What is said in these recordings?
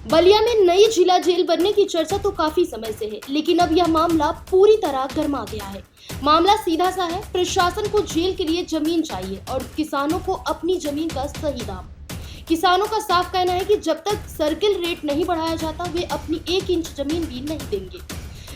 बलिया में नई जिला जेल बनने की चर्चा तो काफी समय से है, लेकिन अब यह मामला पूरी तरह गर्मा गया है। मामला सीधा सा है, प्रशासन को जेल के लिए जमीन चाहिए और किसानों को अपनी जमीन का सही दाम। किसानों का साफ कहना है कि जब तक सर्किल रेट नहीं बढ़ाया जाता वे अपनी 1 इंच जमीन भी नहीं देंगे।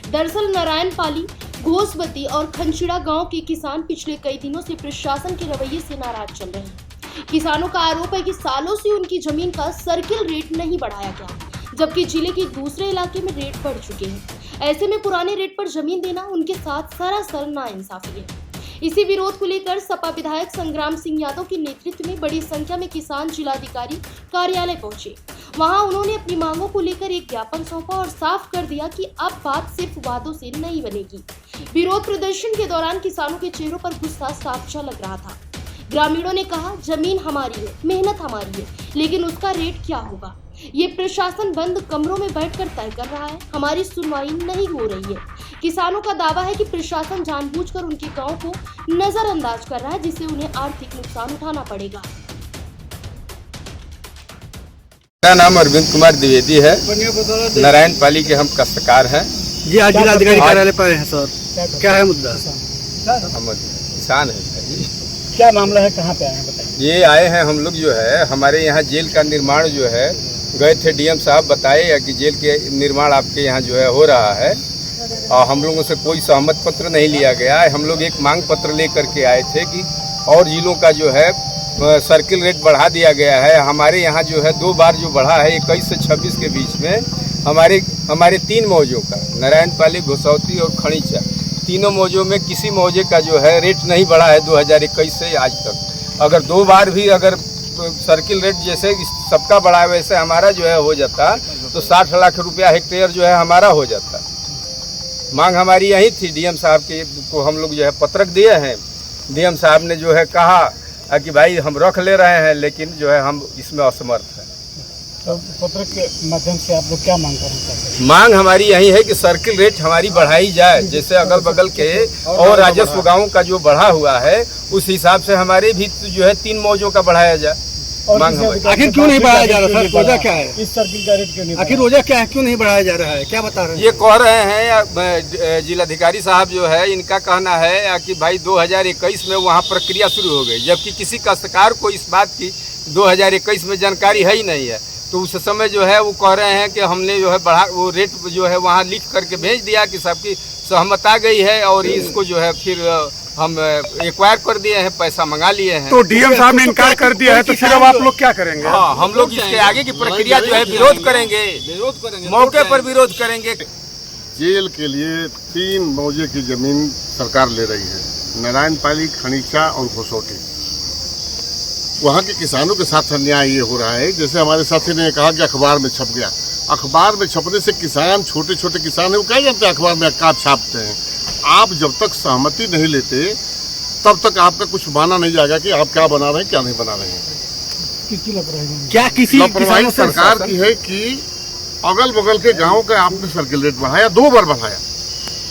दरअसल नारायणपाली, घोसवती और खंचड़ा गांव के किसान पिछले कई दिनों से प्रशासन के रवैये से नाराज चल रहे हैं। किसानों का आरोप है कि सालों से उनकी जमीन का सर्किल रेट नहीं बढ़ाया गया, जबकि जिले के दूसरे इलाके में रेट बढ़ चुके हैं। ऐसे में पुराने रेट पर जमीन देना उनके साथ सरासर नाइंसाफी है। इसी विरोध को लेकर सपा विधायक संग्राम सिंह यादव के नेतृत्व में बड़ी संख्या में किसान जिलाधिकारी कार्यालय पहुंचे। वहां उन्होंने अपनी मांगों को लेकर एक ज्ञापन सौंपा और साफ कर दिया कि अब बात सिर्फ वादों से नहीं बनेगी। विरोध प्रदर्शन के दौरान किसानों के चेहरों पर गुस्सा साफ झलक रहा था। ग्रामीणों ने कहा, जमीन हमारी है, मेहनत हमारी है, लेकिन उसका रेट क्या होगा? ये प्रशासन बंद कमरों में बैठकर तय कर रहा है, हमारी सुनवाई नहीं हो रही है। किसानों का दावा है कि प्रशासन जानबूझकर उनके गांव को नजरअंदाज कर रहा है, जिससे उन्हें आर्थिक नुकसान उठाना पड़ेगा। मेरा नाम अरविंद कुमार द्विवेदी है। नारायणपाली के हम काश्तकार हैं। जी आज जिलाधिकारी कार्यालय पर हैं सर, क्या है मुद्दा? हम किसान हैं। क्या मामला है, कहाँ पे आए हैं बताइए। ये आए हैं हम लोग जो है, हमारे यहाँ जेल का निर्माण जो है, गए थे डीएम साहब, बताए कि जेल के निर्माण आपके यहाँ जो है हो रहा है और हम लोगों से कोई सहमत पत्र नहीं लिया गया है। हम लोग एक मांग पत्र लेकर के आए थे कि और जिलों का जो है सर्किल रेट बढ़ा दिया गया है। हमारे यहाँ जो है 2 बार जो बढ़ा है 21 से 26 के बीच में हमारे 3 मौजों का, नारायणपाली, घोसवती और खणीचा, तीनों मौजों में किसी मौजे का जो है रेट नहीं बढ़ा है 2021 से आज तक। अगर 2 बार भी अगर सर्किल रेट जैसे सबका बढ़ा है वैसे हमारा जो है हो जाता तो 60 लाख रुपया हेक्टेयर जो है हमारा हो जाता। मांग हमारी यही थी। डीएम साहब के को हम लोग जो है पत्रक दिए हैं। डीएम साहब ने जो है कहा कि भाई हम रख ले रहे हैं, लेकिन जो है हम इसमें असमर्थ हैं। तो पत्रक के माध्यम से आप लोग क्या मांग करना चाहते हैं? मांग हमारी यही है कि सर्किल रेट हमारी बढ़ाई जाए, जैसे अगल बगल के और राजस्व गाँव का जो बढ़ा हुआ है उस हिसाब से हमारे भी जो है 3 मौजों का बढ़ाया जाए। मांग आखिर क्यों नहीं बढ़ाया जा रहा सर? वजह क्या है? इस सर्किल का रेट क्यों नहीं? आखिर वजह क्या है, क्यों नहीं बढ़ाया जा रहा है, क्या बता रहे हैं? ये कह रहे हैं जिलाधिकारी साहब जो है, इनका कहना है कि भाई 2021 में वहाँ प्रक्रिया शुरू हो गई, जबकि किसी काश्तकार को इस बात की 2021 में जानकारी है ही नहीं है। तो उस समय जो है वो कह रहे हैं कि हमने जो है वो रेट जो है वहाँ लिख करके भेज दिया कि सबकी सहमत आ गई है और इसको जो है फिर हम एक्वायर कर दिए हैं, पैसा मंगा लिए हैं। तो डीएम साहब ने इनकार कर दिया है, तो फिर अब आप लोग क्या करेंगे? हाँ, हम लोग इसके आगे की प्रक्रिया जो है विरोध करेंगे, मौके पर विरोध करेंगे। जेल के लिए 3 मौजे की जमीन सरकार ले रही है, नारायणपाली, खणीचा और घोसवती। वहाँ के किसानों के साथ अन्याय ये हो रहा है, जैसे हमारे साथी ने कहा कि अखबार में छप गया। अखबार में छपने से किसान, छोटे छोटे किसान है, वो क्या जानते हैं अखबार में आप छापते हैं। आप जब तक सहमति नहीं लेते तब तक आपका कुछ माना नहीं जाएगा कि आप क्या बना रहे हैं, क्या नहीं बना रहे हैं। किसकी लापरवाही? क्या किसी लापरवाही सरकार की है कि अगल बगल के गाँव का आपने सर्किल रेट बढ़ाया, 2 बार बढ़ाया,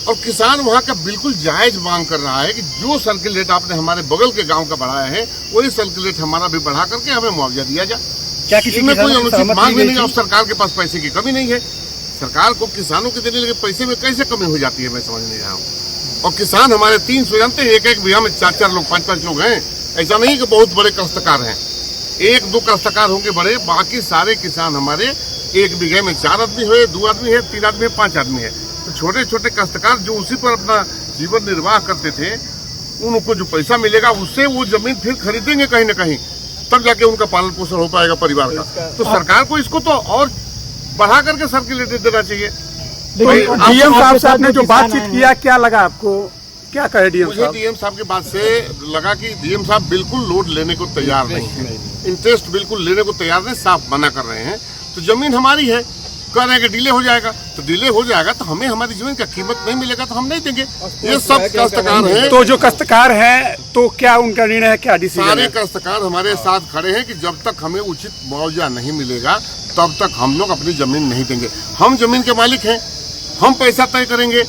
और किसान वहाँ का बिल्कुल जायज मांग कर रहा है कि जो सर्किल रेट आपने हमारे बगल के गांव का बढ़ाया है वही सर्किल रेट हमारा भी बढ़ा करके हमें मुआवजा दिया जाए। क्या किसी में कोई अनुचित मांग भी नहीं है और सरकार के पास पैसे की कमी नहीं है। सरकार को किसानों के देने लगे पैसे में कैसे कमी हो जाती है, मैं समझ नहीं रहा हूँ। और किसान हमारे 300 जानते हैं, एक बीघा में 4-4 लोग, 5-5 लोग हैं। ऐसा नहीं कि बहुत बड़े काश्तकार हैं, 1-2 काश्तकार होंगे बड़े, बाकी सारे किसान हमारे 1 बीघे में 4 आदमी है, 2 आदमी है, 3 आदमी है, 5 आदमी है। तो छोटे छोटे काश्तकार जो उसी पर अपना जीवन निर्वाह करते थे, उनको जो पैसा मिलेगा उससे वो जमीन फिर खरीदेंगे कहीं ना कहीं, तब जाके उनका पालन पोषण हो पाएगा परिवार का। तो सरकार को इसको तो और बढ़ा करके सर्किल रेट देना चाहिए। डीएम साहब से आपने जो बातचीत किया, क्या लगा आपको, क्या कहे डीएम साहब? मुझे डीएम साहब की बात से लगा कि डीएम साहब बिल्कुल लोड लेने को तैयार नहीं है, इंटरेस्ट बिल्कुल लेने को तैयार नहीं, साफ मना कर रहे हैं। तो जमीन हमारी है, कह रहे हैं कि डिले हो जाएगा, तो डिले हो जाएगा तो हमें हमारी जमीन का कीमत नहीं मिलेगा तो हम नहीं देंगे। ये सब काश्तकार हैं। तो जो काश्तकार हैं, तो क्या उनका निर्णय है, क्या डिसीजन? सारे काश्तकार हमारे साथ खड़े हैं कि जब तक हमें उचित मुआवजा नहीं मिलेगा तब तक हम लोग अपनी जमीन नहीं देंगे। हम जमीन के मालिक हैं, हम पैसा तय करेंगे।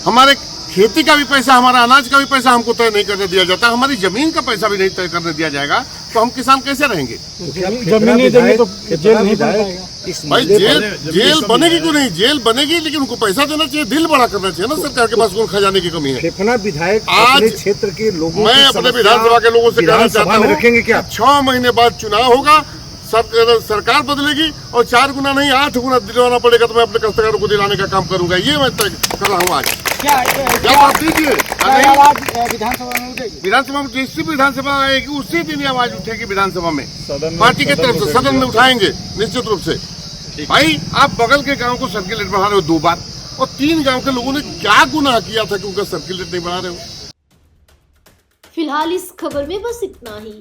हमारे खेती का भी पैसा, हमारा अनाज का भी पैसा हमको तय नहीं करने दिया जाता, हमारी जमीन का पैसा भी नहीं तय करने दिया जाएगा तो हम किसान कैसे रहेंगे? जमीन नहीं देंगे तो जेल नहीं बन पाएगा। भाई जेल बनेगी क्यों नहीं? जेल बनेगी, लेकिन उनको पैसा देना चाहिए, दिल बड़ा करना चाहिए ना। सरकार के पास कौन खजाने की कमी है? फेफना विधायक आज अपने क्षेत्र के लोगों मैं अपने विधानसभा के लोगों से कहना चाहता हूँ, रखेंगे क्या? 6 महीने बाद चुनाव होगा, सरकार बदलेगी और 4 गुना नहीं 8 गुना दिलवाना पड़ेगा, तो मैं अपने काश्तकारों को दिलाने का काम करूंगा। ये मैं तय कर रहा हूँ आज। क्या बात दीजिए विधानसभा में, जिस विधानसभा आएगी उसी दिन आवाज उठेगी विधानसभा में, पार्टी की तरफ से सदन में उठाएंगे निश्चित रूप से। भाई आप बगल के गांव को सर्किल रेट बढ़ा रहे हो 2 बार, और 3 गांव के लोगों ने क्या गुनाह किया था कि उनका सर्किल रेट नहीं बढ़ा रहे हो? फिलहाल इस खबर में बस इतना ही।